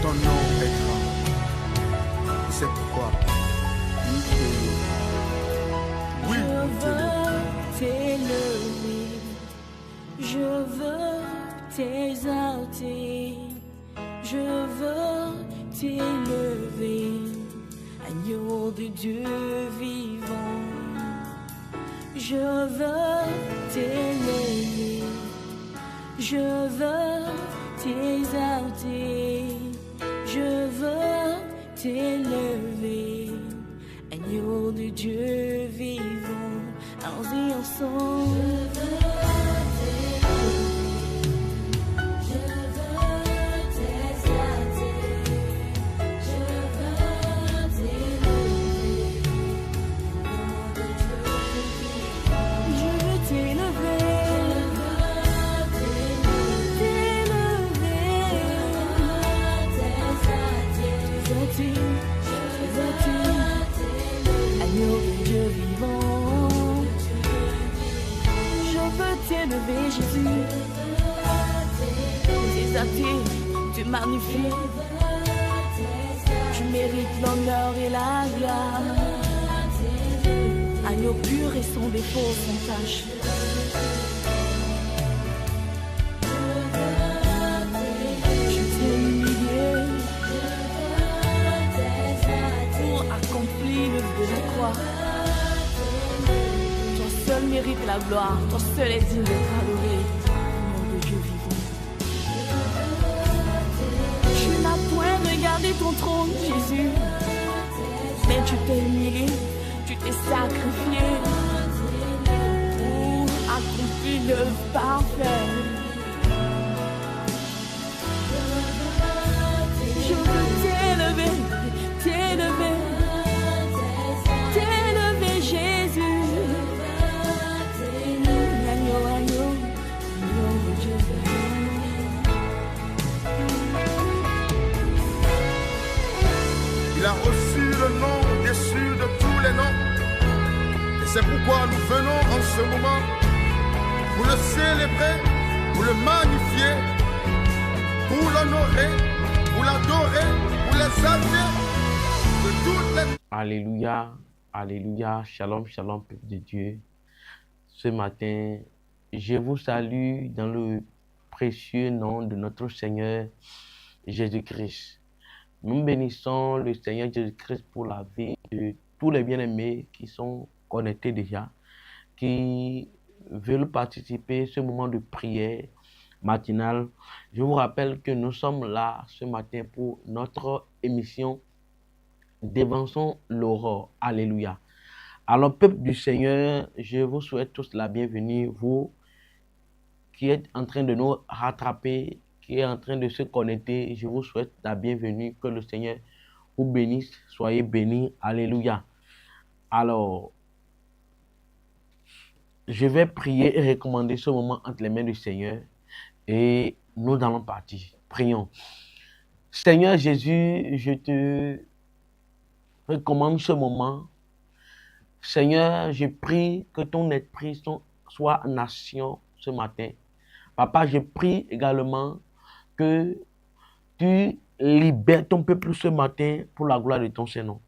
ton nom est grand. C'est pourquoi nous t'élevons. Oui, nous t'élevons. Je veux t'exalter, je veux t'élever, agneau de Dieu vivant. Je veux t'élever, je veux t'exalter, je veux t'élever, agneau de Dieu vivant. Allons-y ensemble. T'élever, Jésus, t'exalter, te magnifier. Tu mérites l'honneur et la gloire. Agneau pur et sans défaut, sans tâche. Je t'ai humilié pour accomplir le vœu de la croix. Seul mérite la gloire, ton seul est digne d'être adoré, nom de Dieu vivant. Tu n'as point regardé ton trône, Jésus, mais tu t'es humilié, tu t'es sacrifié pour accomplir l'œuvre parfaite. Je veux t'élever, t'élever, t'élever, Jésus. Il a reçu le nom au-dessus de tous les noms. Et c'est pourquoi nous venons en ce moment pour le célébrer, pour le magnifier, pour l'honorer, pour l'adorer, pour l'exalter de toutes les... Alléluia, alléluia, shalom, shalom, peuple de Dieu. Ce matin, je vous salue dans le précieux nom de notre Seigneur Jésus-Christ. Nous bénissons le Seigneur Jésus-Christ pour la vie de tous les bien-aimés qui sont connectés déjà, qui veulent participer à ce moment de prière matinale. Je vous rappelle que nous sommes là ce matin pour notre émission Dévançons l'aurore. Alléluia. Alors, peuple du Seigneur, je vous souhaite tous la bienvenue, vous qui êtes en train de nous rattraper, qui est en train de se connecter, je vous souhaite la bienvenue, que le Seigneur vous bénisse, soyez bénis, alléluia. Alors, je vais prier et recommander ce moment entre les mains du Seigneur et nous allons partir. Prions. Seigneur Jésus, je te recommande ce moment. Seigneur, je prie que ton esprit soit en action ce matin. Papa, je prie également que tu libères ton peuple ce matin pour la gloire de ton Saint-Nom.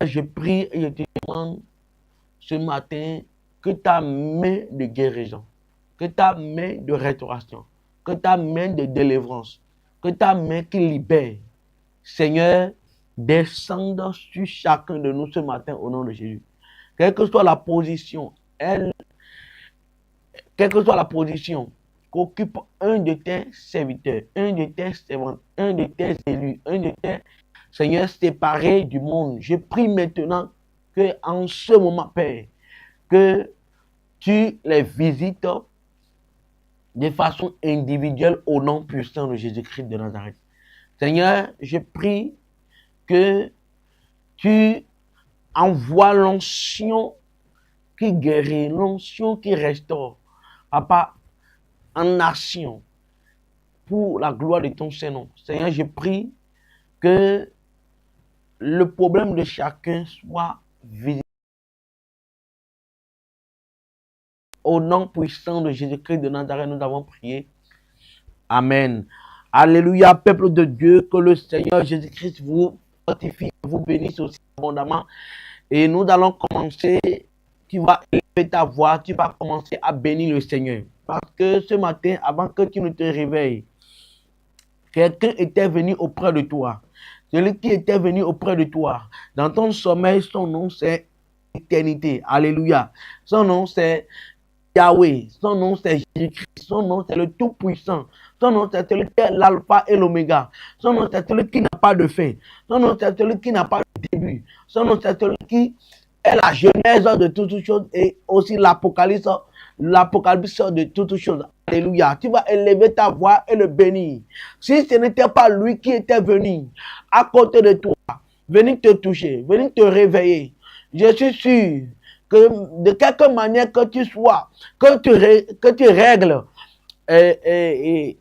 Je prie et je te demande ce matin que ta main de guérison, que ta main de restauration, que ta main de délivrance, que ta main qui libère, Seigneur, descende sur chacun de nous ce matin au nom de Jésus. Quelle que soit la position, quelle que soit la position qu'occupe un de tes serviteurs, un de tes servantes, un de tes élus, un de tes Seigneur séparés du monde, je prie maintenant que en ce moment, Père, que tu les visites de façon individuelle au nom puissant de Jésus-Christ de Nazareth. Seigneur, je prie que tu envoies l'onction qui guérit, l'onction qui restaure. Papa, en action, pour la gloire de ton Saint-Nom. Seigneur, je prie que le problème de chacun soit visible. Au nom puissant de Jésus-Christ de Nazareth, nous avons prié. Amen. Alléluia, peuple de Dieu, que le Seigneur Jésus-Christ vous fortifie, vous bénisse aussi abondamment. Et nous allons commencer, tu vas élever ta voix, tu vas commencer à bénir le Seigneur. Parce que ce matin, avant que tu ne te réveilles, quelqu'un était venu auprès de toi. Celui qui était venu auprès de toi, dans ton sommeil, son nom c'est éternité. Alléluia. Son nom c'est Yahweh. Son nom c'est Jésus-Christ. Son nom c'est le Tout-Puissant. Son nom c'est celui qui est l'alpha et l'oméga. Son nom c'est celui qui n'a pas de fin. Son nom c'est celui qui n'a pas de début. Son nom c'est celui qui est la genèse de toutes choses et aussi l'apocalypse de toutes choses. Alléluia. Tu vas élever ta voix et le bénir. Si ce n'était pas lui qui était venu à côté de toi, venir te toucher, venir te réveiller, je suis sûr que de quelque manière que tu sois, que tu règles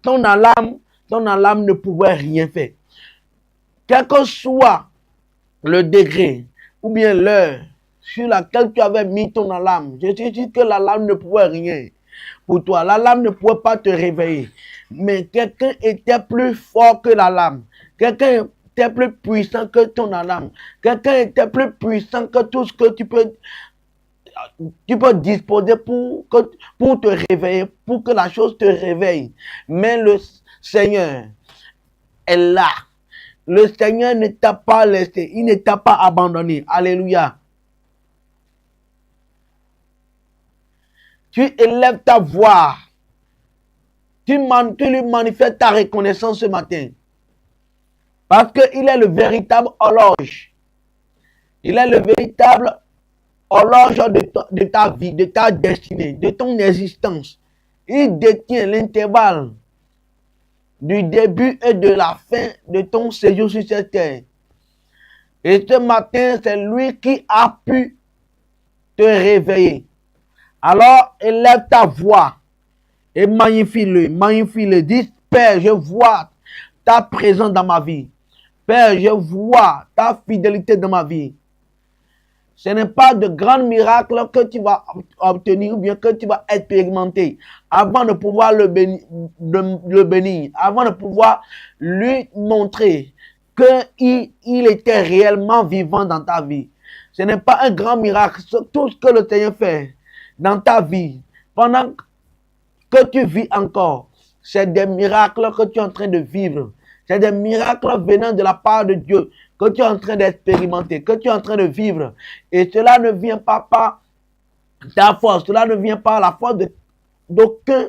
ton alarme ne pouvait rien faire. Quel que soit le degré ou bien l'heure sur laquelle tu avais mis ton alarme, je suis sûr que l'alarme ne pouvait rien pour toi. L'alarme ne pouvait pas te réveiller. Mais quelqu'un était plus fort que l'alarme. Quelqu'un était plus puissant que ton alarme. Quelqu'un était plus puissant que tout ce que tu peux disposer pour te réveiller, pour que la chose te réveille. Mais le Seigneur est là. Le Seigneur ne t'a pas laissé. Il ne t'a pas abandonné. Alléluia. Tu élèves ta voix. Tu lui manifestes ta reconnaissance ce matin. Parce qu'il est le véritable horloge. Il est le véritable horloge de ta vie, de ta destinée, de ton existence. Il détient l'intervalle du début et de la fin de ton séjour sur cette terre. Et ce matin, c'est lui qui a pu te réveiller. Alors, élève ta voix et magnifie-le. Dis, Père, je vois ta présence dans ma vie. Père, je vois ta fidélité dans ma vie. Ce n'est pas de grands miracles que tu vas obtenir ou bien que tu vas expérimenter avant de pouvoir le bénir, avant de pouvoir lui montrer qu'il était réellement vivant dans ta vie. Ce n'est pas un grand miracle. Tout ce que le Seigneur fait dans ta vie, pendant que tu vis encore, c'est des miracles que tu es en train de vivre. C'est des miracles venant de la part de Dieu que tu es en train d'expérimenter, que tu es en train de vivre. Et cela ne vient pas par ta force, cela ne vient pas à la force d'aucun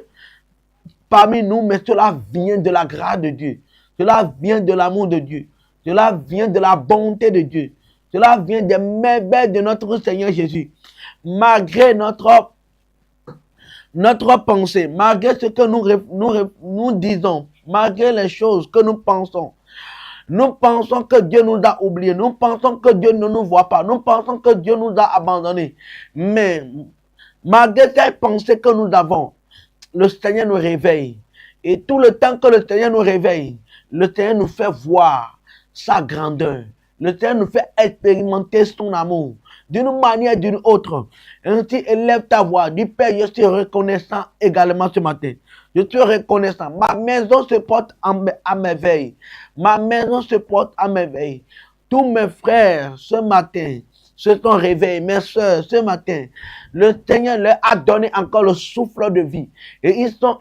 parmi nous, mais cela vient de la grâce de Dieu. Cela vient de l'amour de Dieu. Cela vient de la bonté de Dieu. Cela vient des merveilles de notre Seigneur Jésus. Malgré notre pensée, malgré ce que nous disons, malgré les choses que nous pensons que Dieu nous a oubliés, nous pensons que Dieu ne nous voit pas, nous pensons que Dieu nous a abandonnés. Mais malgré ces pensées que nous avons, le Seigneur nous réveille. Et tout le temps que le Seigneur nous réveille, le Seigneur nous fait voir sa grandeur. Le Seigneur nous fait expérimenter son amour d'une manière ou d'une autre. Ainsi, élève ta voix. Dis, Père, je suis reconnaissant également ce matin. Je suis reconnaissant. Ma maison se porte à merveille. Ma maison se porte à merveille. Tous mes frères, ce matin, se sont réveillés. Mes soeurs, ce matin, le Seigneur leur a donné encore le souffle de vie. Et ils sont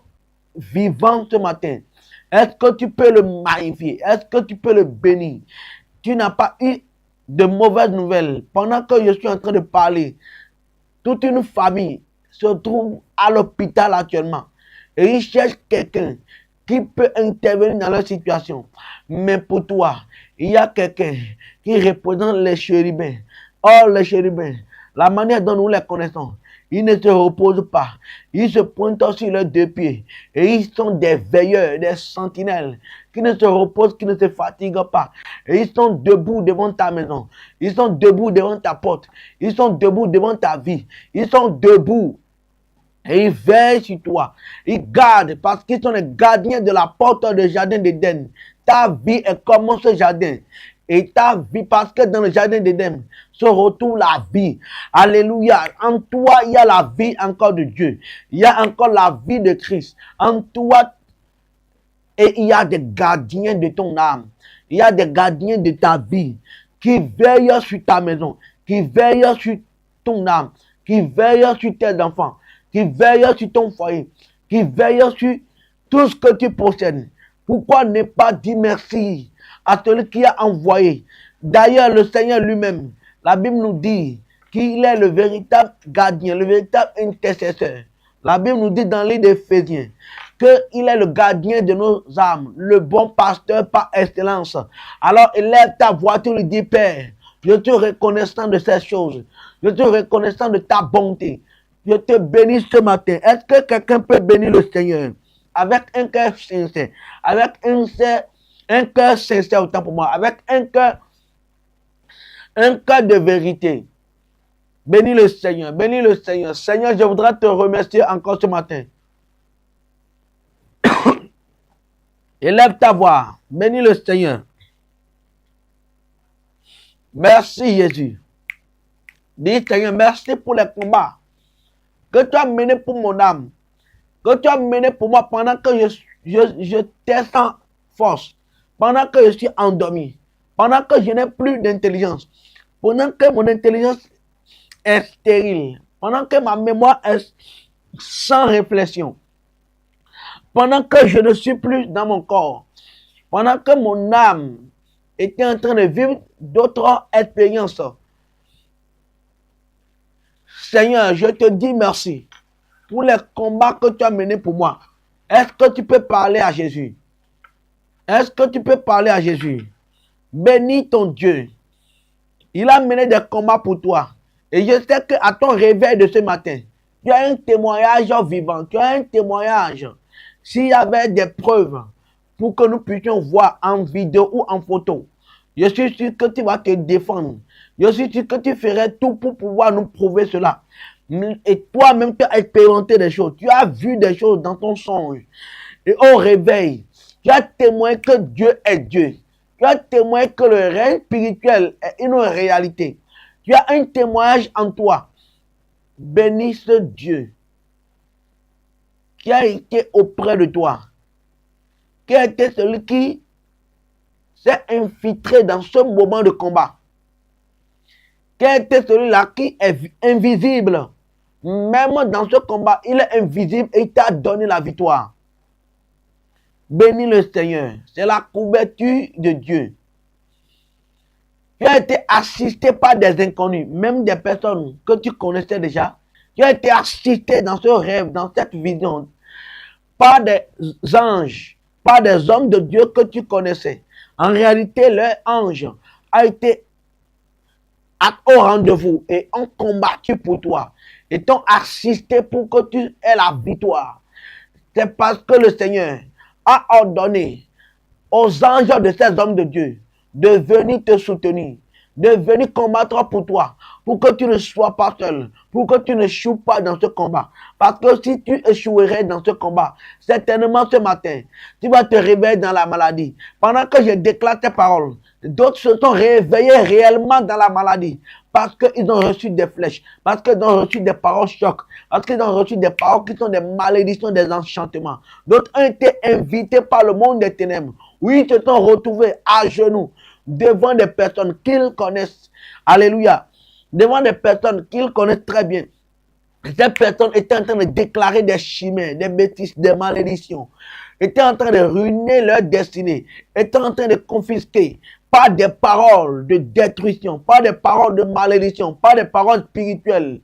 vivants ce matin. Est-ce que tu peux le magnifier? Est-ce que tu peux le bénir? Tu n'as pas eu de mauvaises nouvelles. Pendant que je suis en train de parler, toute une famille se trouve à l'hôpital actuellement. Et ils cherchent quelqu'un qui peut intervenir dans leur situation. Mais pour toi, il y a quelqu'un qui représente les chérubins. Or, les chérubins, la manière dont nous les connaissons, ils ne se reposent pas. Ils se pointent sur leurs deux pieds. Et ils sont des veilleurs, des sentinelles qui ne se reposent, qui ne se fatiguent pas. Et ils sont debout devant ta maison. Ils sont debout devant ta porte. Ils sont debout devant ta vie. Ils sont debout. Et ils veillent sur toi. Ils gardent parce qu'ils sont les gardiens de la porte du jardin d'Éden. Ta vie est comme ce jardin. Et ta vie, parce que dans le jardin d'Éden se retrouve la vie. Alléluia. En toi, il y a la vie encore de Dieu. Il y a encore la vie de Christ. En toi, Et il y a des gardiens de ton âme. Il y a des gardiens de ta vie qui veillent sur ta maison, qui veillent sur ton âme, qui veillent sur tes enfants, qui veillent sur ton foyer, qui veillent sur tout ce que tu possèdes. Pourquoi ne pas dire merci à celui qui a envoyé? D'ailleurs, le Seigneur lui-même, la Bible nous dit qu'il est le véritable gardien, le véritable intercesseur. La Bible nous dit dans l'île d'Éphésiens qu'il est le gardien de nos âmes, le bon pasteur par excellence. Alors élève ta voix, tu lui dis, Père, je te reconnaissant de ces choses, je te reconnaissant de ta bonté, je te bénis ce matin. Est-ce que quelqu'un peut bénir le Seigneur avec un cœur sincère, avec un cœur sincère autant pour moi, avec un cœur de vérité? Bénis le Seigneur, bénis le Seigneur. Seigneur, je voudrais te remercier encore ce matin. Élève ta voix, bénis le Seigneur. Merci Jésus. Dis Seigneur, merci pour les combats que tu as menés pour mon âme, que tu as menés pour moi pendant que j'étais sans force, pendant que je suis endormi, pendant que je n'ai plus d'intelligence, pendant que mon intelligence est stérile, pendant que ma mémoire est sans réflexion, pendant que je ne suis plus dans mon corps, pendant que mon âme était en train de vivre d'autres expériences. Seigneur, je te dis merci pour les combats que tu as menés pour moi. Est-ce que tu peux parler à Jésus? Est-ce que tu peux parler à Jésus? Bénis ton Dieu. Il a mené des combats pour toi. Et je sais qu'à ton réveil de ce matin, tu as un témoignage vivant. Tu as un témoignage. S'il y avait des preuves pour que nous puissions voir en vidéo ou en photo, je suis sûr que tu vas te défendre. Je suis sûr que tu ferais tout pour pouvoir nous prouver cela. Et toi-même, tu as expérimenté des choses. Tu as vu des choses dans ton songe. Et au réveil, tu as témoigné que Dieu est Dieu. Tu as témoigné que le règne spirituel est une réalité. Tu as un témoignage en toi. Bénis ce Dieu qui a été auprès de toi, qui a été celui qui s'est infiltré dans ce moment de combat, qui a été celui-là qui est invisible. Même dans ce combat, il est invisible et il t'a donné la victoire. Bénis le Seigneur. C'est la couverture de Dieu. Tu as été assisté par des inconnus, même des personnes que tu connaissais déjà. Tu as été assisté dans ce rêve, dans cette vision, par des anges, par des hommes de Dieu que tu connaissais. En réalité, leur ange a été au rendez-vous et ont combattu pour toi. Et t'ont assisté pour que tu aies la victoire. C'est parce que le Seigneur a ordonné aux anges de ces hommes de Dieu de venir te soutenir, de venir combattre pour toi, pour que tu ne sois pas seul, pour que tu ne échoues pas dans ce combat. Parce que si tu échouerais dans ce combat, certainement ce matin, tu vas te réveiller dans la maladie. Pendant que je déclare tes paroles, d'autres se sont réveillés réellement dans la maladie. Parce qu'ils ont reçu des flèches, parce qu'ils ont reçu des paroles chocs, parce qu'ils ont reçu des paroles qui sont des malédictions, des enchantements. D'autres ont été invités par le monde des ténèbres. Oui, ils se sont retrouvés à genoux devant des personnes qu'ils connaissent. Alléluia. Devant des personnes qu'ils connaissent très bien. Ces personnes étaient en train de déclarer des chimères, des bêtises, des malédictions. Étaient en train de ruiner leur destinée. Étaient en train de confisquer. Pas des paroles de détruction, pas des paroles de malédiction, pas des paroles spirituelles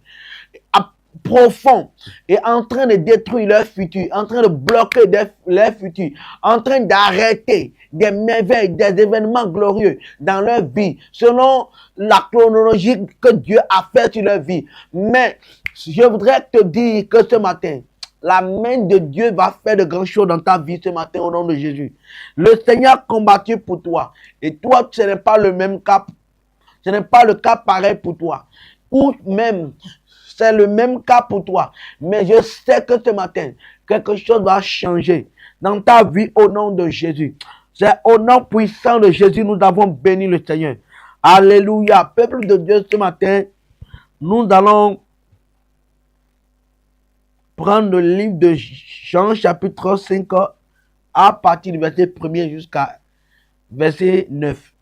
profondes, et en train de détruire leur futur, en train de bloquer leur futur, en train d'arrêter des merveilles, des événements glorieux dans leur vie, selon la chronologie que Dieu a fait sur leur vie. Mais je voudrais te dire que ce matin, la main de Dieu va faire de grandes choses dans ta vie ce matin au nom de Jésus. Le Seigneur a combattu pour toi. Et toi, ce n'est pas le même cas. Ce n'est pas le cas pareil pour toi. Ou même, c'est le même cas pour toi. Mais je sais que ce matin, quelque chose va changer dans ta vie au nom de Jésus. C'est au nom puissant de Jésus, nous avons béni le Seigneur. Alléluia. Peuple de Dieu, ce matin, nous allons prendre le livre de Jean chapitre 5 à partir du verset 1er jusqu'à verset 9.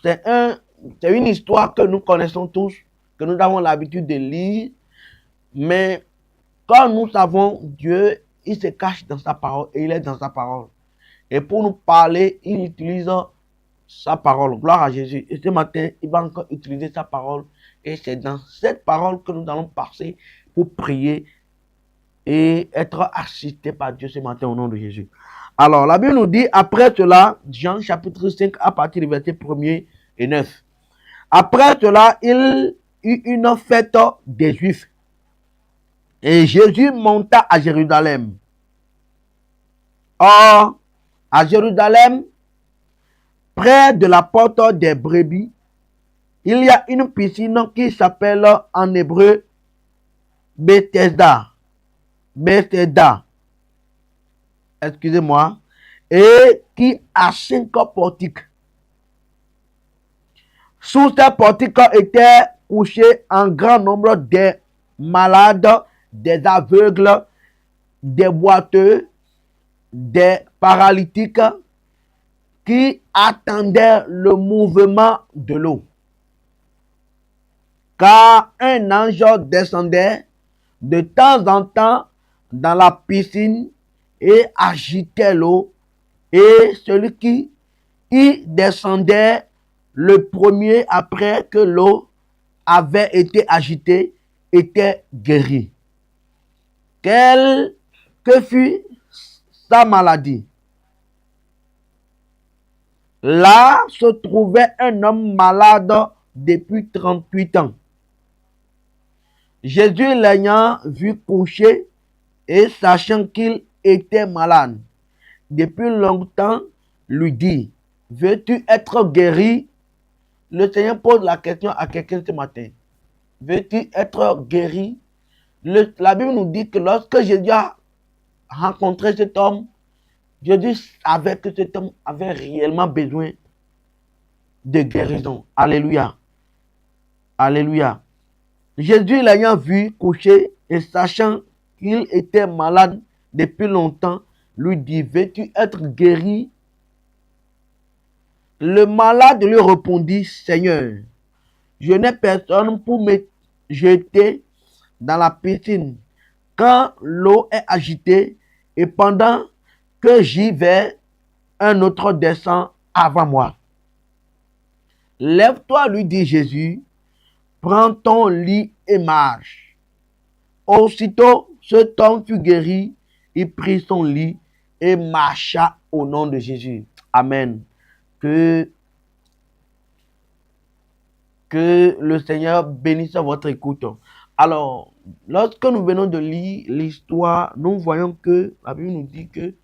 C'est une histoire que nous connaissons tous, que nous avons l'habitude de lire, mais quand nous savons Dieu, il se cache dans sa parole et il est dans sa parole. Et pour nous parler, il utilise sa parole. Gloire à Jésus. Et ce matin, il va encore utiliser sa parole. Et c'est dans cette parole que nous allons passer pour prier et être assistés par Dieu ce matin au nom de Jésus. Alors, la Bible nous dit, après cela, Jean chapitre 5, à partir du verset 1er et 9. Après cela, il eut une fête des Juifs. Et Jésus monta à Jérusalem. Or, à Jérusalem, près de la porte des brebis, il y a une piscine qui s'appelle en hébreu Bethesda. Bethesda. Excusez-moi. Et qui a 5 portiques. Sous ces portiques étaient couchés un grand nombre de malades, des aveugles, des boiteux, des paralytiques qui attendaient le mouvement de l'eau. Car un ange descendait de temps en temps dans la piscine et agitait l'eau, et celui qui y descendait le premier après que l'eau avait été agitée était guéri. Que fut sa maladie? Là se trouvait un homme malade depuis 38 ans. Jésus l'ayant vu couché et sachant qu'il était malade depuis longtemps, lui dit, veux-tu être guéri? Le Seigneur pose la question à quelqu'un ce matin. Veux-tu être guéri? La Bible nous dit que lorsque Jésus a rencontré cet homme, Jésus savait que cet homme avait réellement besoin de guérison. Alléluia. Alléluia. Jésus l'ayant vu couché et sachant qu'il était malade depuis longtemps, lui dit, veux-tu être guéri? Le malade lui répondit, Seigneur, je n'ai personne pour me jeter dans la piscine quand l'eau est agitée, et pendant que j'y vais, un autre descend avant moi. Lève-toi, lui dit Jésus, prends ton lit et marche. Aussitôt, cet homme fut guéri, il prit son lit et marcha au nom de Jésus. Amen. Que le Seigneur bénisse votre écoute. Alors, lorsque nous venons de lire l'histoire, nous voyons que la Bible nous dit que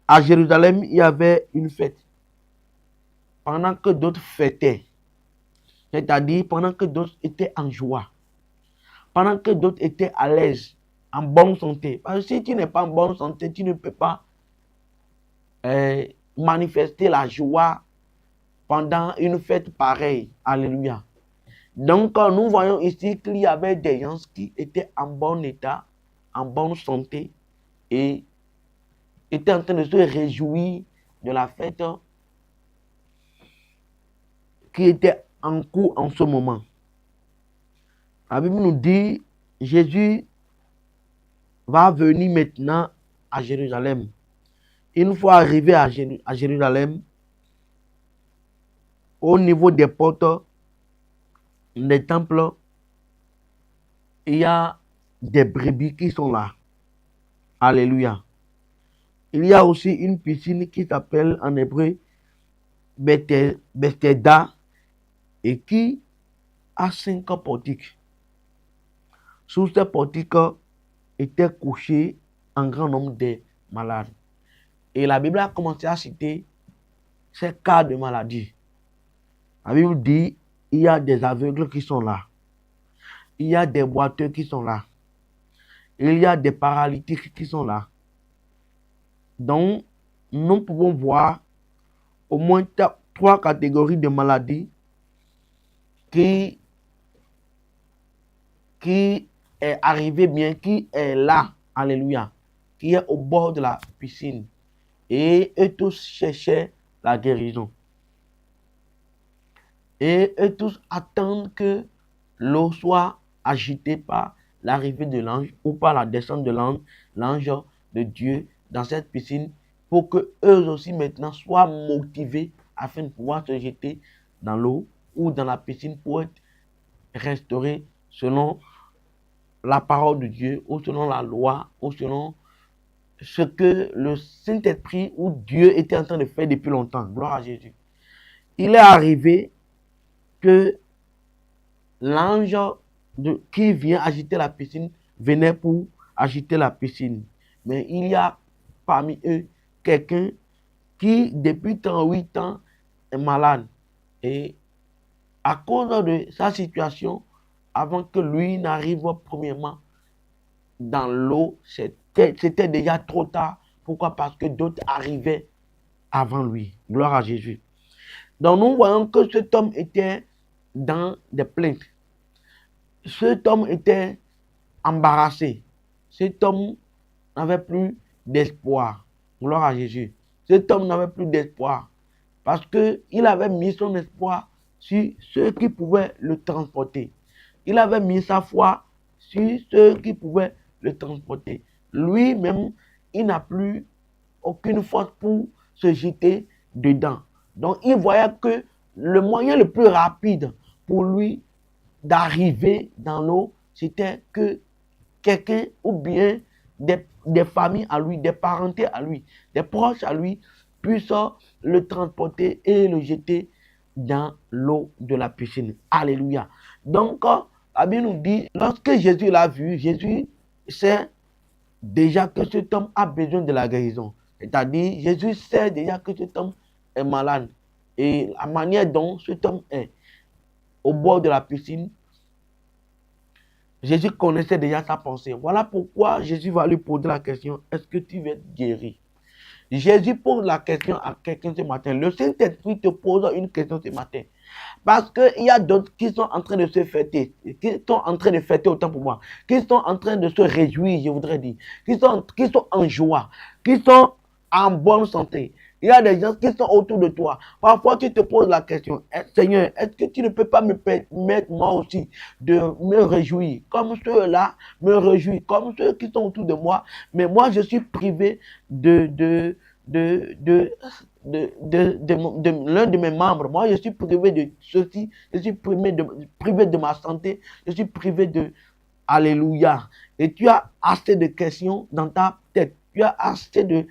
à Jérusalem, il y avait une fête. Pendant que d'autres fêtaient, c'est-à-dire pendant que d'autres étaient en joie, pendant que d'autres étaient à l'aise, en bonne santé. Parce que si tu n'es pas en bonne santé, tu ne peux pas manifester la joie pendant une fête pareille. Alléluia. Donc, nous voyons ici qu'il y avait des gens qui étaient en bon état, en bonne santé, et étaient en train de se réjouir de la fête qui était en cours en ce moment. La Bible nous dit, Jésus va venir maintenant à Jérusalem. Une fois arrivé à Jérusalem, au niveau des portes des temples, il y a des brebis qui sont là. Alléluia. Il y a aussi une piscine qui s'appelle en hébreu Bethesda et qui a 5 portiques. Sous ces portiques étaient couchés un grand nombre de malades. Et la Bible a commencé à citer ces cas de maladie. La Bible dit, il y a des aveugles qui sont là. Il y a des boiteux qui sont là. Il y a des paralytiques qui sont là. Donc, nous pouvons voir au moins 3 catégories de maladies qui est arrivé bien, qui est là, alléluia, qui est au bord de la piscine. Et eux tous cherchaient la guérison. Et eux tous attendent que l'eau soit agitée par l'arrivée de l'ange ou par la descente de l'ange de Dieu dans cette piscine pour que eux aussi maintenant soient motivés afin de pouvoir se jeter dans l'eau ou dans la piscine pour être restaurés selon la parole de Dieu ou selon la loi ou selon ce que le Saint-Esprit ou Dieu était en train de faire depuis longtemps. Gloire à Jésus. Il est arrivé que l'ange qui vient agiter la piscine venait pour agiter la piscine. Mais il y a parmi eux quelqu'un qui, depuis 38 ans, est malade. Et à cause de sa situation, avant que lui n'arrive premièrement dans l'eau, c'était déjà trop tard. Pourquoi? Parce que d'autres arrivaient avant lui. Gloire à Jésus. Donc nous voyons que cet homme était dans des plaintes. Cet homme était embarrassé. Cet homme n'avait plus d'espoir. Gloire à Jésus. Cet homme n'avait plus d'espoir. Parce qu'il avait mis son espoir sur ceux qui pouvaient le transporter. Il avait mis sa foi sur ceux qui pouvaient le transporter. Lui-même, il n'a plus aucune force pour se jeter dedans. Donc, il voyait que le moyen le plus rapide pour lui d'arriver dans l'eau, c'était que quelqu'un ou bien des familles à lui, des parentés à lui, des proches à lui, puissent le transporter et le jeter dans l'eau de la piscine. Alléluia. Donc, la Bible nous dit, lorsque Jésus l'a vu, Jésus sait déjà que cet homme a besoin de la guérison. C'est-à-dire, Jésus sait déjà que cet homme est malade. Et la manière dont cet homme est au bord de la piscine, Jésus connaissait déjà sa pensée. Voilà pourquoi Jésus va lui poser la question, est-ce que tu veux être guéri? Jésus pose la question à quelqu'un ce matin. Le Saint-Esprit te pose une question ce matin. Parce qu'il y a d'autres qui sont en train de se fêter, qui sont en train de fêter autant pour moi, qui sont en train de se réjouir, je voudrais dire, qui sont en joie, qui sont en bonne santé. Il y a des gens qui sont autour de toi. Parfois, tu te poses la question, Seigneur, est-ce que tu ne peux pas me permettre moi aussi de me réjouir, comme ceux-là me réjouissent, comme ceux qui sont autour de moi, mais moi, je suis privé de l'un de mes membres. Moi, je suis privé de ceci, je suis privé de ma santé, je suis privé de... Alléluia. Et tu as assez de questions dans ta tête. Tu as assez de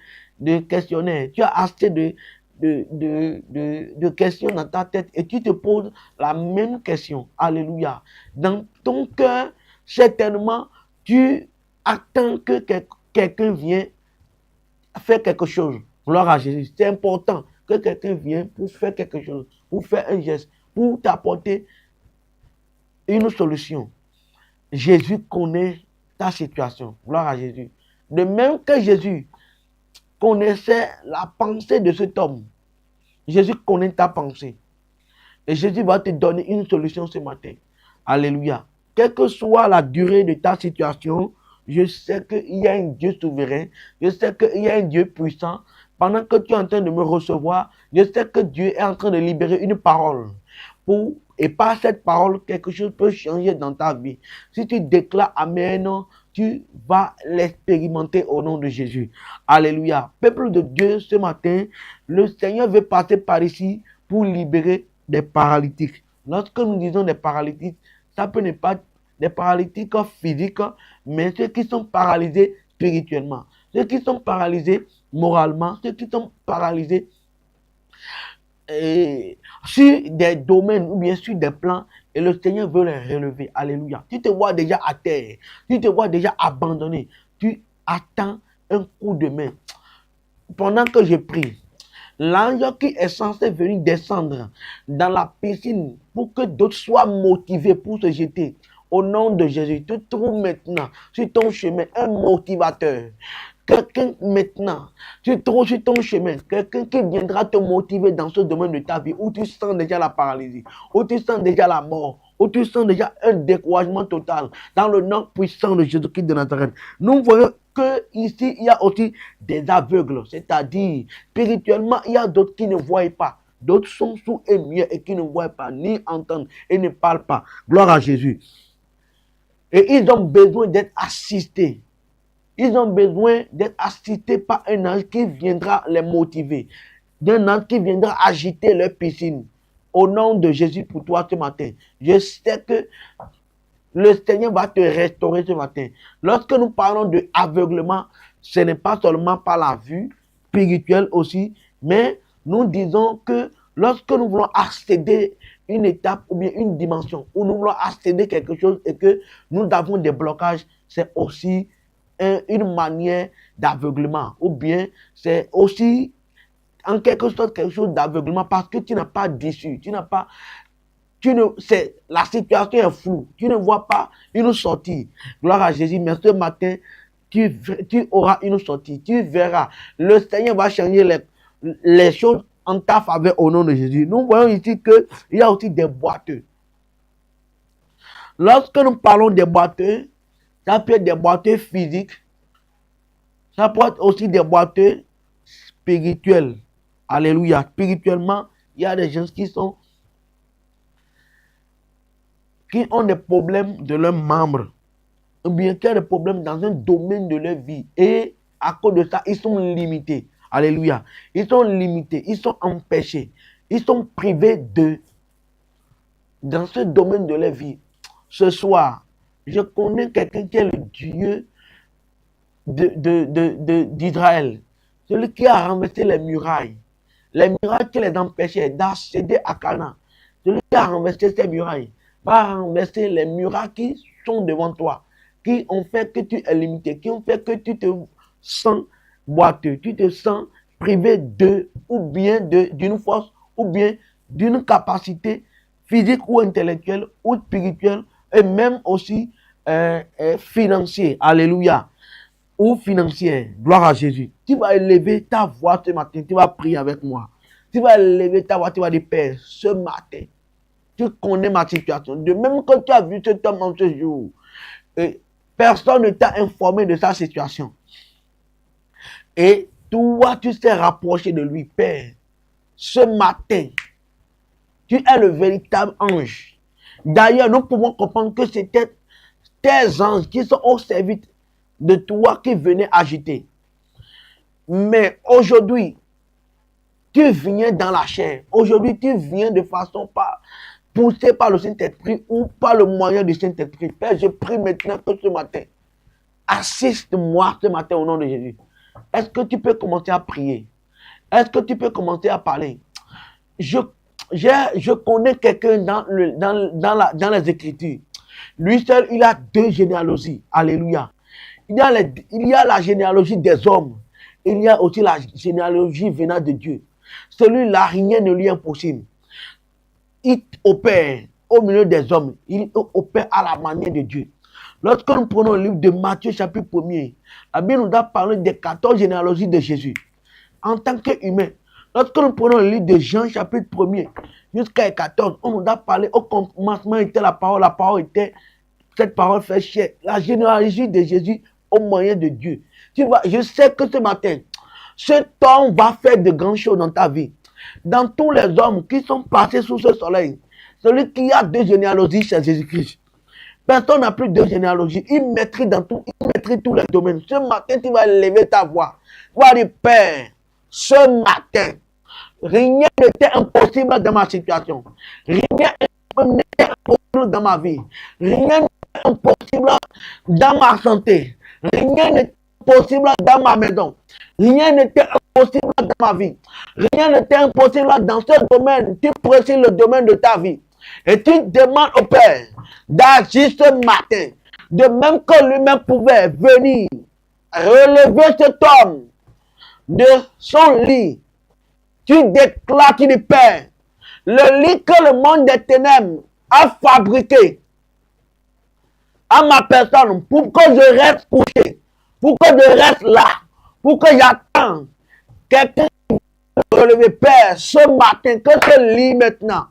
questionnaires. Tu as assez de questions dans ta tête et tu te poses la même question. Alléluia. Dans ton cœur, certainement, tu attends que quelqu'un vienne faire quelque chose. Gloire à Jésus. C'est important que quelqu'un vienne pour faire quelque chose, pour faire un geste, pour t'apporter une solution. Jésus connaît ta situation. Gloire à Jésus. De même que Jésus connaissait la pensée de cet homme, Jésus connaît ta pensée. Et Jésus va te donner une solution ce matin. Alléluia. Quelle que soit la durée de ta situation, je sais qu'il y a un Dieu souverain. Je sais qu'il y a un Dieu puissant. Pendant que tu es en train de me recevoir, je sais que Dieu est en train de libérer une parole. Et par cette parole, quelque chose peut changer dans ta vie. Si tu déclares Amen, tu vas l'expérimenter au nom de Jésus. Alléluia. Peuple de Dieu, ce matin, le Seigneur veut passer par ici pour libérer des paralytiques. Lorsque nous disons des paralytiques, ça peut ne pas être des paralytiques physiques, mais ceux qui sont paralysés spirituellement, ceux qui sont paralysés moralement, ceux qui sont paralysés sur des domaines ou bien sur des plans, et le Seigneur veut les relever. Alléluia. Tu te vois déjà à terre, tu te vois déjà abandonné, tu attends un coup de main. Pendant que je prie, l'ange qui est censé venir descendre dans la piscine pour que d'autres soient motivés pour se jeter, au nom de Jésus, tu trouves maintenant sur ton chemin un motivateur. Quelqu'un maintenant, tu trouves sur ton chemin, quelqu'un qui viendra te motiver dans ce domaine de ta vie, où tu sens déjà la paralysie, où tu sens déjà la mort, où tu sens déjà un découragement total, dans le nom puissant de Jésus-Christ de Nazareth. Nous voyons que ici, il y a aussi des aveugles. C'est-à-dire, spirituellement, il y a d'autres qui ne voient pas. D'autres sont sourds et muets et qui ne voient pas, ni entendent et ne parlent pas. Gloire à Jésus. Et ils ont besoin d'être assistés. Ils ont besoin d'être assistés par un ange qui viendra les motiver. D'un ange qui viendra agiter leur piscine. Au nom de Jésus pour toi ce matin. Je sais que le Seigneur va te restaurer ce matin. Lorsque nous parlons de aveuglement, ce n'est pas seulement par la vue spirituelle aussi, mais nous disons que lorsque nous voulons accéder à une étape ou bien une dimension, où nous voulons accéder à quelque chose et que nous avons des blocages, c'est aussi une manière d'aveuglement. Ou bien c'est aussi en quelque sorte quelque chose d'aveuglement parce que tu n'as pas d'issue, la situation est floue, tu ne vois pas une sortie. Gloire à Jésus, mais ce matin, tu auras une sortie, tu verras. Le Seigneur va changer les choses en ta faveur au nom de Jésus. Nous voyons ici qu'il y a aussi des boiteux. Lorsque nous parlons des boiteux, ça peut être des boiteux physiques, ça peut être aussi des boiteux spirituels. Alléluia. Spirituellement, il y a des gens qui ont des problèmes de leurs membres, ou bien qui ont des problèmes dans un domaine de leur vie. Et à cause de ça, ils sont limités. Alléluia. Ils sont limités, ils sont empêchés, ils sont privés dans ce domaine de leur vie. Ce soir, je connais quelqu'un qui est le Dieu d'Israël. Celui qui a renversé les murailles qui les empêchaient d'accéder à Canaan. Celui qui a renversé ces murailles va renverser les murailles qui sont devant toi, qui ont fait que tu es limité, qui ont fait que tu te sens boiteux, tu te sens privé ou bien d'une force, ou bien d'une capacité physique ou intellectuelle ou spirituelle, et même aussi financière. Alléluia. Ou financière. Gloire à Jésus. Tu vas élever ta voix ce matin, tu vas prier avec moi. Tu vas élever ta voix, tu vas dire, Père, ce matin, tu connais ma situation. De même que tu as vu cet homme en ce jour, personne ne t'a informé de sa situation. Et toi, tu t'es rapproché de lui, Père. Ce matin, tu es le véritable ange. D'ailleurs, nous pouvons comprendre que c'était tes anges qui sont au service de toi qui venaient agiter. Mais aujourd'hui, tu viens dans la chair. Aujourd'hui, tu viens de façon poussée par le Saint-Esprit ou par le moyen du Saint-Esprit. Père, je prie maintenant que ce matin, assiste-moi ce matin au nom de Jésus. Est-ce que tu peux commencer à prier? Est-ce que tu peux commencer à parler? Je connais quelqu'un dans les Écritures. Lui seul, il a 2 généalogies. Alléluia. Il y a la généalogie des hommes. Il y a aussi la généalogie venant de Dieu. Celui-là, rien ne lui est impossible. Il opère au milieu des hommes. Il opère à la manière de Dieu. Lorsque nous prenons le livre de Matthieu chapitre 1er, la Bible nous a parlé des 14 généalogies de Jésus. En tant qu'humain, lorsque nous prenons le livre de Jean chapitre 1er jusqu'à 14, on nous a parlé au commencement était la parole était cette parole fait chair. La généalogie de Jésus au moyen de Dieu. Tu vois, je sais que ce matin, cet homme va faire de grandes choses dans ta vie. Dans tous les hommes qui sont passés sous ce soleil, celui qui a 2 généalogies, c'est Jésus-Christ. Personne n'a plus de généalogie. Il maîtrise tous les domaines. Ce matin, tu vas lever ta voix. Tu vas dire, Père, ce matin, rien n'était impossible dans ma situation. Rien n'était impossible dans ma vie. Rien n'était impossible dans ma santé. Rien n'était impossible dans ma maison. Rien n'était impossible dans ma vie. Rien n'était impossible dans ce domaine. Tu précises le domaine de ta vie. Et tu demandes au Père d'agir ce matin. De même que lui-même pouvait venir relever cet homme de son lit. Tu déclares, tu dis, Père, le lit que le monde des ténèbres a fabriqué à ma personne pour que je reste couché, pour que je reste là, pour que j'attende quelqu'un qui va relever. Père, ce matin, que ce lit maintenant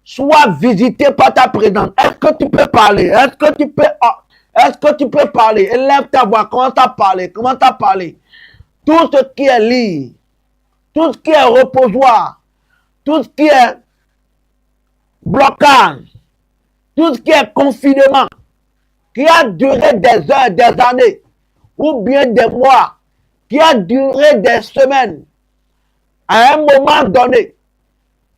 soit visité par ta présence. Est-ce que tu peux parler? Est-ce que tu peux Est-ce que tu peux parler? Élève ta voix, commence à parler, commence à parler. Tout ce qui est lit, tout ce qui est reposoir, tout ce qui est blocage, tout ce qui est confinement, qui a duré des heures, des années, ou bien des mois, qui a duré des semaines, à un moment donné,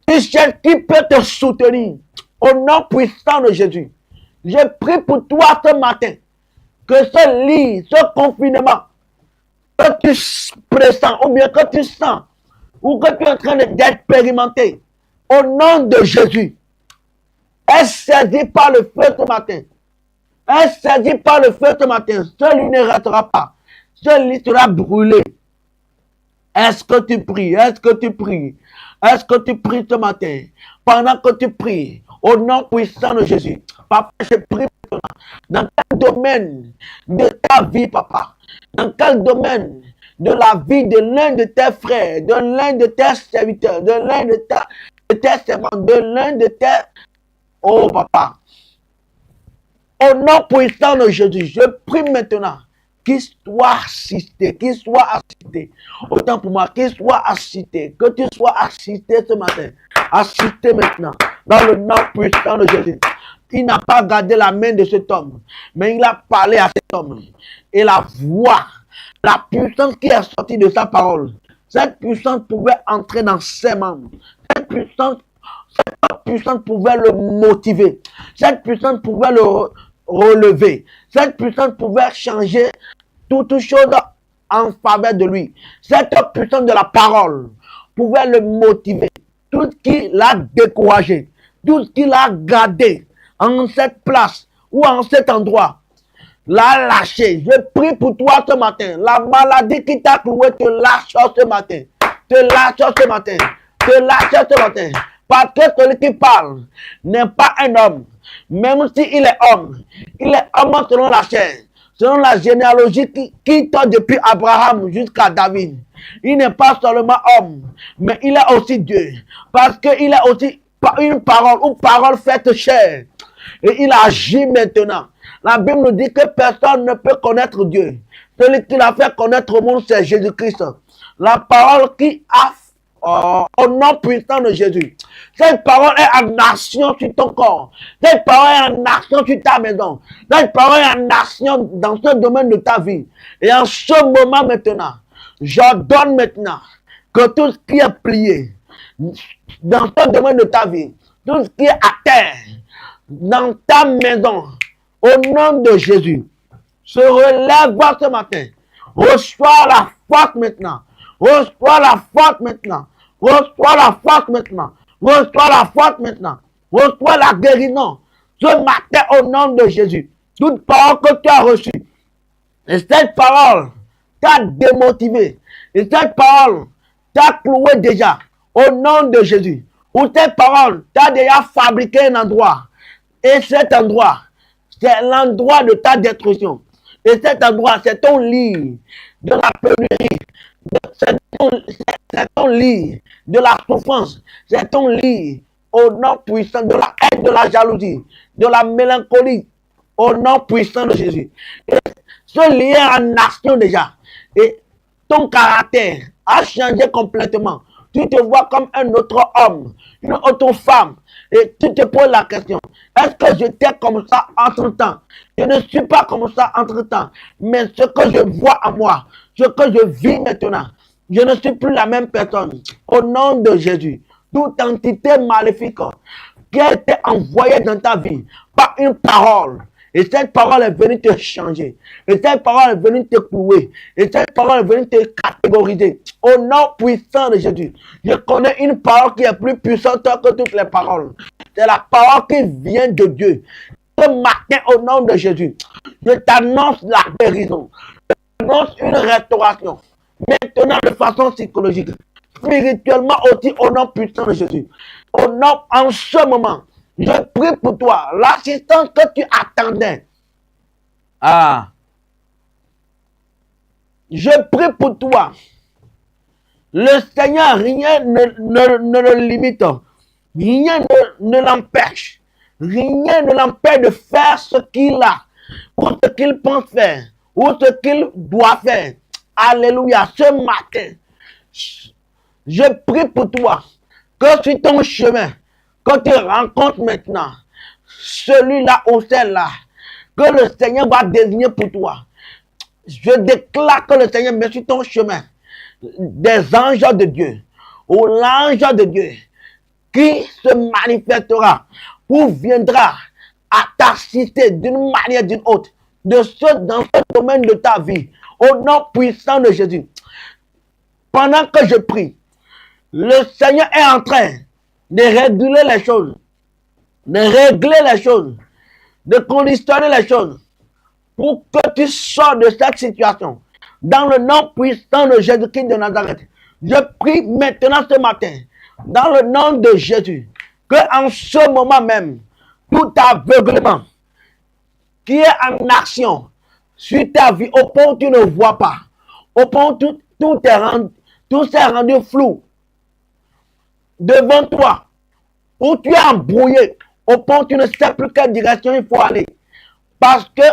tu cherches qui peut te soutenir au nom puissant de Jésus. Je prie pour toi ce matin, que ce lit, ce confinement, que tu pressens, ou bien que tu sens, ou que tu es en train d'expérimenter, au nom de Jésus, est saisi par le feu ce matin. Est saisi par le feu ce matin. Ce lit ne restera pas. Ce lit sera brûlé. Est-ce que tu pries? Est-ce que tu pries? Est-ce que tu pries ce matin? Pendant que tu pries, au nom puissant de Jésus, papa, je prie maintenant. Dans quel domaine de ta vie, papa? Dans quel domaine de la vie de l'un de tes frères, de l'un de tes serviteurs, de l'un de tes servants, de l'un de tes... Oh, papa. Au nom puissant de Jésus, je prie maintenant qu'il soit assisté, qu'il soit assisté. Autant pour moi, qu'il soit assisté, que tu sois assisté ce matin. Assisté maintenant, dans le nom puissant de Jésus. Il n'a pas gardé la main de cet homme, mais il a parlé à cet homme. Et la voix, la puissance qui est sortie de sa parole, cette puissance pouvait entrer dans ses membres. Cette puissance pouvait le motiver. Cette puissance pouvait le relever. Cette puissance pouvait changer toute chose en faveur de lui. Cette puissance de la parole pouvait le motiver. Tout ce qui l'a découragé, tout ce qui l'a gardé en cette place ou en cet endroit, l'a lâché. Je prie pour toi ce matin. La maladie qui t'a cloué te lâche ce matin. Te lâche ce matin. Te lâche ce matin. Parce que celui qui parle n'est pas un homme. Même s'il est homme, il est homme selon la chair, selon la généalogie qui tend depuis Abraham jusqu'à David. Il n'est pas seulement homme, mais il est aussi Dieu. Parce qu'il est aussi une parole, ou parole faite chair. Et il agit maintenant. La Bible nous dit que personne ne peut connaître Dieu. Celui qui l'a fait connaître au monde, c'est Jésus-Christ. La parole qui a au nom puissant de Jésus. Cette parole est en action sur ton corps. Cette parole est en action sur ta maison. Cette parole est en action dans ce domaine de ta vie. Et en ce moment maintenant, j'ordonne maintenant que tout ce qui est plié dans ce domaine de ta vie, tout ce qui est à terre, dans ta maison, au nom de Jésus, se relève ce matin. Reçois la force maintenant. Reçois la force maintenant. Reçois la force maintenant. Reçois la force maintenant. Reçois la guérison. Ce matin, au nom de Jésus. Toute parole que tu as reçue. Et cette parole t'a démotivé. Et cette parole t'a cloué déjà. Au nom de Jésus. Ou cette parole t'a déjà fabriqué un endroit. Et cet endroit, c'est l'endroit de ta destruction. Et cet endroit, c'est ton lit de la pénurie. C'est ton lit de la souffrance. C'est ton lit au nom puissant de la haine, de la jalousie, de la mélancolie. Au nom puissant de Jésus. Et ce lien en action déjà. Et ton caractère a changé complètement. Tu te vois comme un autre homme, une autre femme. Et tu te poses la question, est-ce que j'étais comme ça entre-temps? Je ne suis pas comme ça entre-temps. Mais ce que je vois en moi, ce que je vis maintenant, je ne suis plus la même personne. Au nom de Jésus, toute entité maléfique qui a été envoyée dans ta vie par une parole, et cette parole est venue te changer. Et cette parole est venue te clouer. Et cette parole est venue te catégoriser. Au nom puissant de Jésus. Je connais une parole qui est plus puissante que toutes les paroles. C'est la parole qui vient de Dieu. Ce matin, au nom de Jésus, je t'annonce la guérison. Je t'annonce une restauration. Maintenant, de façon psychologique. Spirituellement aussi, au nom puissant de Jésus. Au nom, en ce moment, je prie pour toi, l'assistance que tu attendais. Ah. Je prie pour toi. Le Seigneur, rien ne le limite. Rien ne l'empêche. Rien ne l'empêche de faire ce qu'il a ou ce qu'il pense faire, ou ce qu'il doit faire. Alléluia, ce matin, je prie pour toi que sur ton chemin, quand tu rencontres maintenant celui-là ou celle-là, que le Seigneur va désigner pour toi. Je déclare que le Seigneur met sur ton chemin des anges de Dieu, ou l'ange de Dieu, qui se manifestera ou viendra à t'assister d'une manière ou d'une autre, dans ce domaine de ta vie, au nom puissant de Jésus. Pendant que je prie, le Seigneur est en train de réguler les choses, de régler les choses, de conditionner les choses, pour que tu sors de cette situation. Dans le nom puissant de Jésus-Christ de Nazareth, je prie maintenant ce matin, dans le nom de Jésus, que en ce moment même, tout aveuglement qui est en action sur ta vie, au point où tu ne vois pas, au point où tout s'est rendu flou devant toi, où tu es embrouillé, au point où tu ne sais plus quelle direction il faut aller, parce que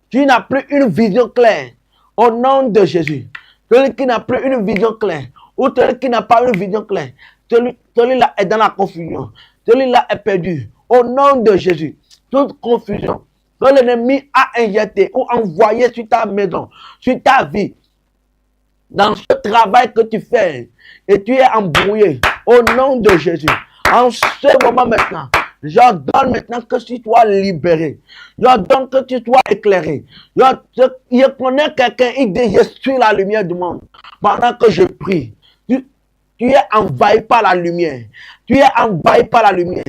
tu n'as plus une vision claire. Au nom de Jésus, celui qui n'a plus une vision claire, ou celui qui n'a pas une vision claire, celui-là est dans la confusion, celui-là est perdu. Au nom de Jésus, toute confusion que l'ennemi a injecté ou envoyé sur ta maison, sur ta vie, dans ce travail que tu fais, et tu es embrouillé, au nom de Jésus, en ce moment maintenant, j'ordonne maintenant que tu sois libéré. J'ordonne que tu sois éclairé. Je connais quelqu'un, il dit, je suis la lumière du monde. Pendant que je prie, tu es envahi par la lumière. Tu es envahi par la lumière.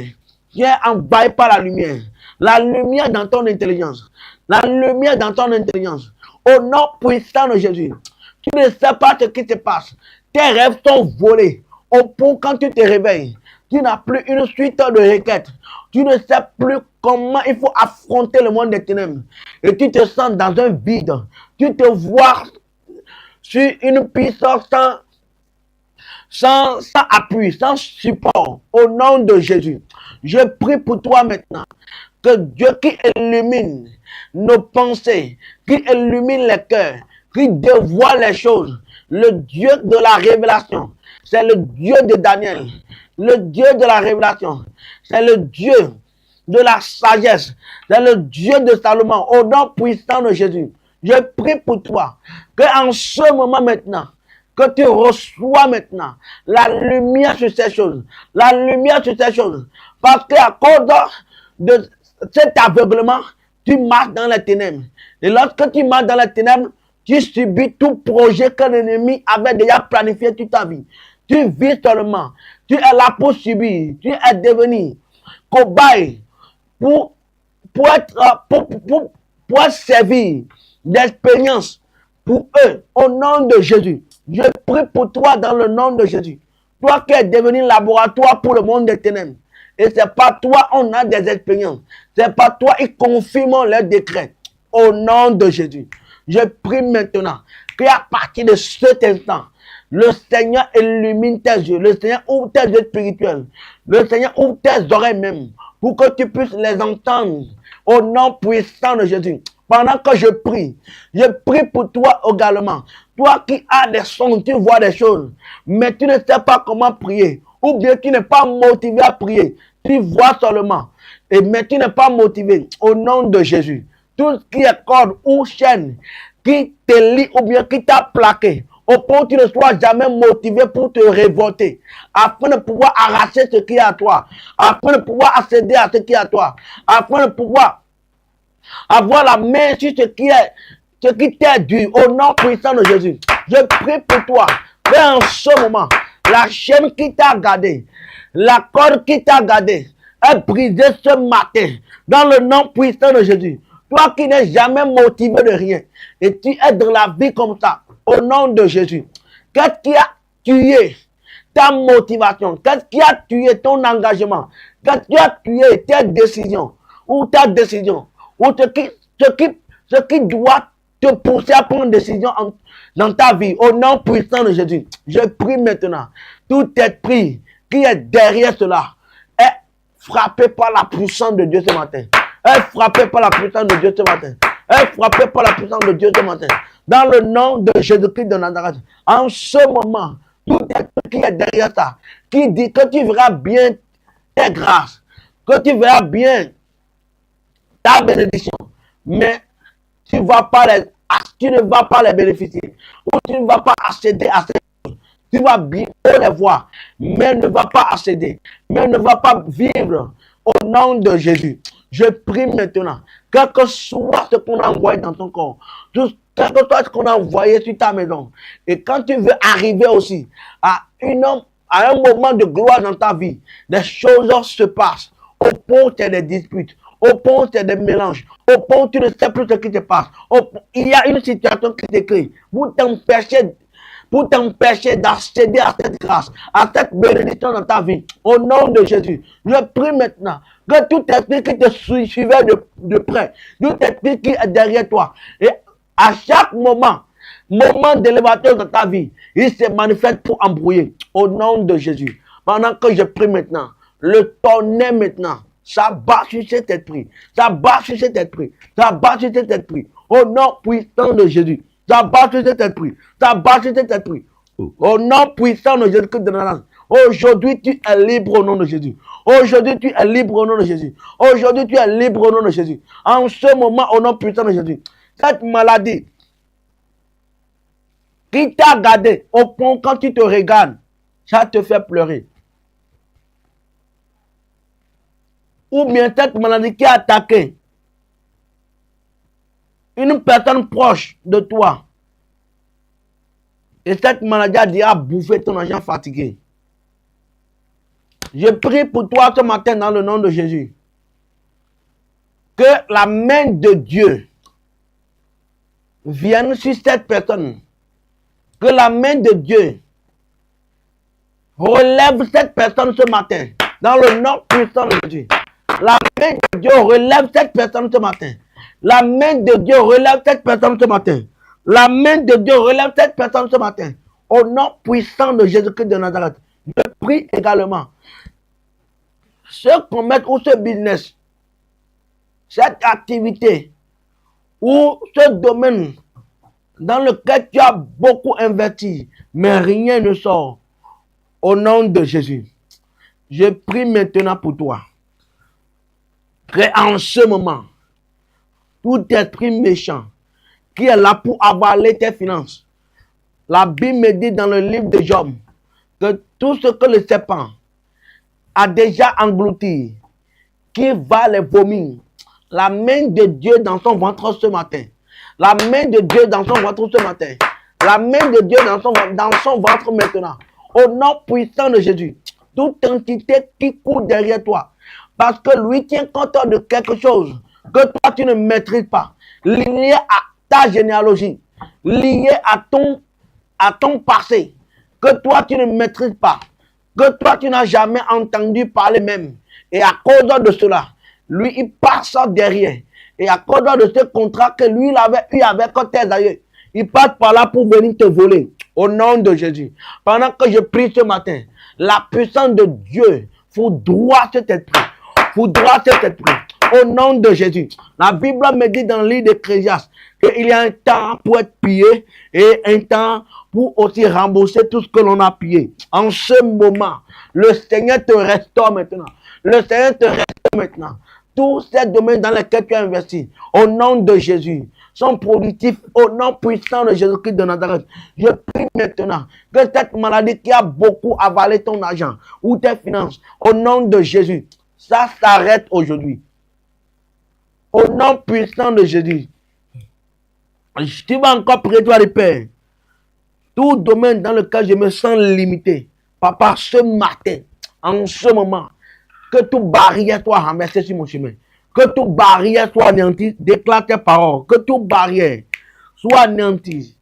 Tu es envahi par la lumière. La lumière dans ton intelligence. La lumière dans ton intelligence. Au nom puissant de Jésus. Tu ne sais pas ce qui se passe. Tes rêves sont volés. Au point quand tu te réveilles, tu n'as plus une suite de requêtes. Tu ne sais plus comment il faut affronter le monde des ténèbres. Et tu te sens dans un vide. Tu te vois sur une piste sans appui, sans support. Au nom de Jésus, je prie pour toi maintenant. Que Dieu qui illumine nos pensées, qui illumine les cœurs, qui dévoile les choses, le Dieu de la révélation, c'est le Dieu de Daniel. Le Dieu de la révélation, c'est le Dieu de la sagesse, c'est le Dieu de Salomon, au nom puissant de Jésus. Je prie pour toi, que en ce moment maintenant, que tu reçois maintenant la lumière sur ces choses, la lumière sur ces choses, parce qu'à cause de cet aveuglement, tu marches dans les ténèbres. Et lorsque tu marches dans les ténèbres, tu subis tout projet que l'ennemi avait déjà planifié toute ta vie. Tu vis seulement. Tu es là pour subir. Tu es devenu cobaye pour servir d'expérience pour eux. Au nom de Jésus. Je prie pour toi dans le nom de Jésus. Toi qui es devenu laboratoire pour le monde des ténèbres. Et c'est pas toi, on a des expériences. C'est pas toi, ils confirment leurs décrets. Au nom de Jésus. Je prie maintenant qu'à partir de cet instant, le Seigneur illumine tes yeux. Le Seigneur ouvre tes yeux spirituels. Le Seigneur ouvre tes oreilles même. Pour que tu puisses les entendre. Au nom puissant de Jésus. Pendant que je prie pour toi également. Toi qui as des sons, tu vois des choses. Mais tu ne sais pas comment prier. Ou bien tu n'es pas motivé à prier. Tu vois seulement. Mais tu n'es pas motivé. Au nom de Jésus. Tout ce qui est corde ou chaîne qui te lie ou bien qui t'a plaqué. Au point où tu ne sois jamais motivé pour te révolter, afin de pouvoir arracher ce qui est à toi, afin de pouvoir accéder à ce qui est à toi, afin de pouvoir avoir la main sur ce qui t'est dû, au nom puissant de Jésus. Je prie pour toi, que en ce moment, la chaîne qui t'a gardé, la corde qui t'a gardé, est brisée ce matin, dans le nom puissant de Jésus. Toi qui n'es jamais motivé de rien, et tu es dans la vie comme ça, au nom de Jésus. Qu'est-ce qui a tué ta motivation? Qu'est-ce qui a tué ton engagement? Qu'est-ce qui a tué tes décisions? Ou ta décision? Ou ce qui doit te pousser à prendre une décision dans ta vie? Au nom puissant de Jésus. Je prie maintenant. Tout esprit qui est derrière cela est frappé par la puissance de Dieu ce matin. Est frappé par la puissance de Dieu ce matin. est frappé par la puissance de Dieu ce matin. Dans le nom de Jésus-Christ de Nazareth. En ce moment, tout être qui est derrière ça, qui dit que tu verras bien tes grâces, que tu verras bien ta bénédiction, mais tu ne vas pas les bénéficier, ou tu ne vas pas accéder à ces choses. Tu vas bien les voir, mais ne va pas accéder, mais ne va pas vivre au nom de Jésus. Je prie maintenant, quel que soit ce qu'on a envoyé dans ton corps, quel que soit ce qu'on a envoyé sur ta maison, et quand tu veux arriver aussi à un moment de gloire dans ta vie, des choses se passent. Au point où tu as des disputes, au point où tu as des mélanges, au point où tu ne sais plus ce qui te passe, il y a une situation qui t'écrit pour t'empêcher d'accéder à cette grâce, à cette bénédiction dans ta vie. Au nom de Jésus, je prie maintenant que tout esprit qui te suivait de près, tout esprit qui est derrière toi, et à chaque moment d'élévation dans ta vie, il se manifeste pour embrouiller. Au nom de Jésus, pendant que je prie maintenant, le tonnerre maintenant, ça bat sur cet esprit, ça bat sur cet esprit, ça bat sur cet esprit. Au nom puissant de Jésus, ça bat sur cet esprit, ça bat sur cet esprit. Au nom puissant de Jésus-Christ de Nazareth. Aujourd'hui, tu es libre au nom de Jésus. Aujourd'hui, tu es libre au nom de Jésus. Aujourd'hui, tu es libre au nom de Jésus. En ce moment, au nom puissant de Jésus. Cette maladie qui t'a gardé au point quand tu te regardes, ça te fait pleurer. Ou bien cette maladie qui a attaqué une personne proche de toi. Et cette maladie a déjà bouffé ton argent fatigué. Je prie pour toi ce matin dans le nom de Jésus. Que la main de Dieu vienne sur cette personne. Que la main de Dieu relève cette personne ce matin. Dans le nom puissant de Jésus. La main de Dieu relève cette personne ce matin. La main de Dieu relève cette personne ce matin. La main de Dieu relève cette personne ce matin. Au nom puissant de Jésus-Christ de Nazareth. Je prie également. Ce commerce ou ce business, cette activité ou ce domaine dans lequel tu as beaucoup investi, mais rien ne sort. Au nom de Jésus. Je prie maintenant pour toi. Que en ce moment, tout esprit méchant qui est là pour avaler tes finances, la Bible me dit dans le livre de Job que tout ce que le serpent a déjà englouti, qui va les vomir, la main de Dieu dans son ventre ce matin, la main de Dieu dans son ventre ce matin, la main de Dieu dans son ventre maintenant, au nom puissant de Jésus, toute entité qui court derrière toi, parce que lui tient compte de quelque chose que toi tu ne maîtrises pas, lié à ta généalogie, lié à ton passé, que toi tu ne maîtrises pas, que toi tu n'as jamais entendu parler même. Et à cause de cela, lui il passe derrière. Et à cause de ce contrat que lui il avait eu avec tes aïeux, il passe par là pour venir te voler. Au nom de Jésus. Pendant que je prie ce matin, la puissance de Dieu foudroie cet esprit. Foudroie cet esprit. Au nom de Jésus. La Bible me dit dans le livre d'Ecclésiaste qu'il y a un temps pour être pillé et un temps pour aussi rembourser tout ce que l'on a pillé. En ce moment, le Seigneur te restaure maintenant. Le Seigneur te restaure maintenant. Tous ces domaines dans lesquels tu as investi, au nom de Jésus, sont productifs au nom puissant de Jésus-Christ de Nazareth. Je prie maintenant que cette maladie qui a beaucoup avalé ton argent ou tes finances, au nom de Jésus, ça s'arrête aujourd'hui. Au nom puissant de Jésus. Tu vas encore prier, toi, le Père. Tout domaine dans lequel je me sens limité, Papa, ce matin, en ce moment, que toute barrière soit renversée sur mon chemin. Que toute barrière soit anéantie. Déclare tes paroles. Que toute barrière soit anéantie.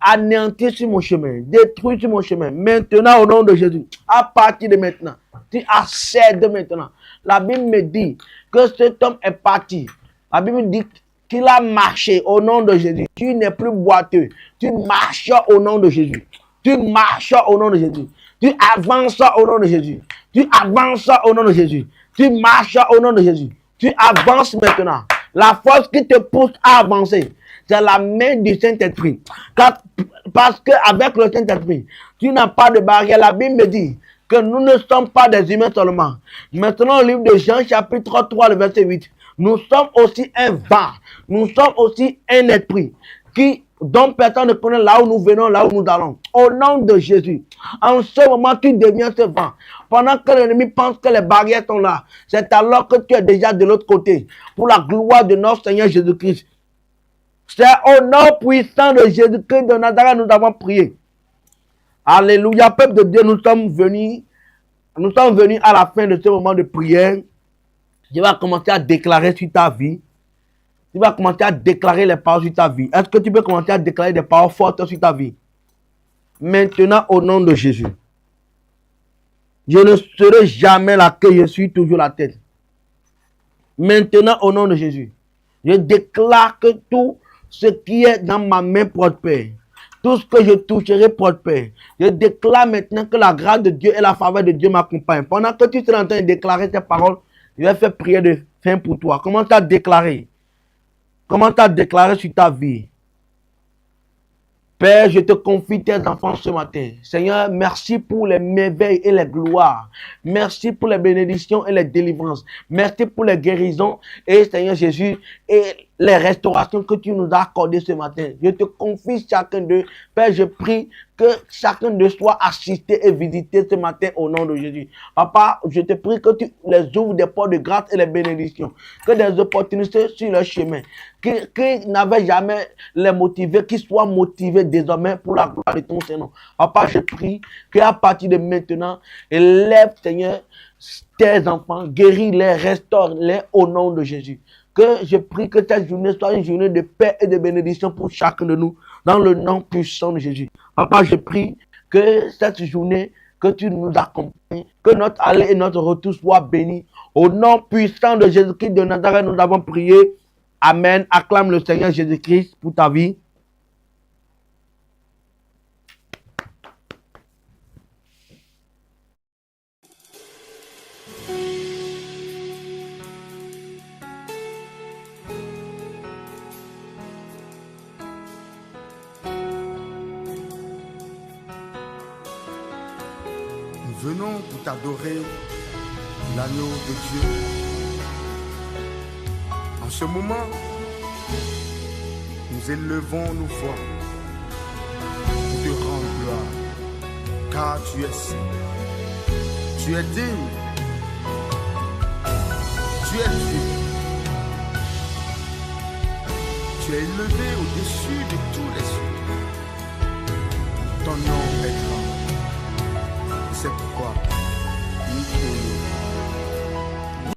Anéantie sur mon chemin. Détruite sur mon chemin. Maintenant, au nom de Jésus. À partir de maintenant. Tu accèdes maintenant. La Bible me dit que cet homme est parti. La Bible dit qu'il a marché au nom de Jésus. Tu n'es plus boiteux. Tu marches au nom de Jésus. Tu marches au nom de Jésus. Tu avances au nom de Jésus. Tu avances au nom de Jésus. Tu marches au nom de Jésus. Tu avances maintenant. La force qui te pousse à avancer, c'est la main du Saint-Esprit. Parce qu'avec le Saint-Esprit, tu n'as pas de barrière. La Bible me dit que nous ne sommes pas des humains seulement. Maintenant, au livre de Jean, chapitre 3, le verset 8, nous sommes aussi un vent. Nous sommes aussi un esprit dont personne ne connaît là où nous venons, là où nous allons. Au nom de Jésus, en ce moment, tu deviens ce vent. Pendant que l'ennemi pense que les barrières sont là, c'est alors que tu es déjà de l'autre côté. Pour la gloire de notre Seigneur Jésus-Christ. C'est au nom puissant de Jésus-Christ de Nazareth nous avons prié. Alléluia, peuple de Dieu, nous sommes venus à la fin de ce moment de prière. Je vais commencer à déclarer sur ta vie. Tu vas commencer à déclarer les paroles sur ta vie. Est-ce que tu peux commencer à déclarer des paroles fortes sur ta vie? Maintenant, au nom de Jésus. Je ne serai jamais la queue, je suis toujours la tête. Maintenant, au nom de Jésus. Je déclare que tout ce qui est dans ma main prospère. Tout ce que je toucherai prospère. Je déclare maintenant que la grâce de Dieu et la faveur de Dieu m'accompagnent. Pendant que tu es en train de déclarer ces paroles, je vais faire prière de fin pour toi. Comment tu as déclaré? Comment tu as déclaré sur ta vie? Père, je te confie tes enfants ce matin. Seigneur, merci pour les merveilles et les gloires. Merci pour les bénédictions et les délivrances. Merci pour les guérisons. Et Seigneur Jésus, et les restaurations que tu nous as accordées ce matin. Je te confie chacun d'eux. Père, je prie que chacun d'eux soit assisté et visité ce matin au nom de Jésus. Papa, je te prie que tu les ouvres des portes de grâce et les bénédictions. Que des opportunités sur leur chemin. Qui n'avaient jamais les motivés, qu'ils soient motivés désormais pour la gloire de ton Seigneur. Papa, je prie qu'à partir de maintenant, élève, Seigneur, tes enfants, guéris-les, restaure-les au nom de Jésus. Que je prie que cette journée soit une journée de paix et de bénédiction pour chacun de nous, dans le nom puissant de Jésus. Papa, je prie que cette journée, que tu nous accompagnes, que notre aller et notre retour soient bénis. Au nom puissant de Jésus-Christ de Nazareth, nous avons prié. Amen. Acclame le Seigneur Jésus-Christ pour ta vie. Nous venons pour t'adorer, l'agneau de Dieu. En ce moment, nous élevons nos voix pour te rendre gloire, car tu es saint, tu es digne, tu es Dieu. Tu es élevé au-dessus de tous les cieux. Ton nom est grand. C'est pourquoi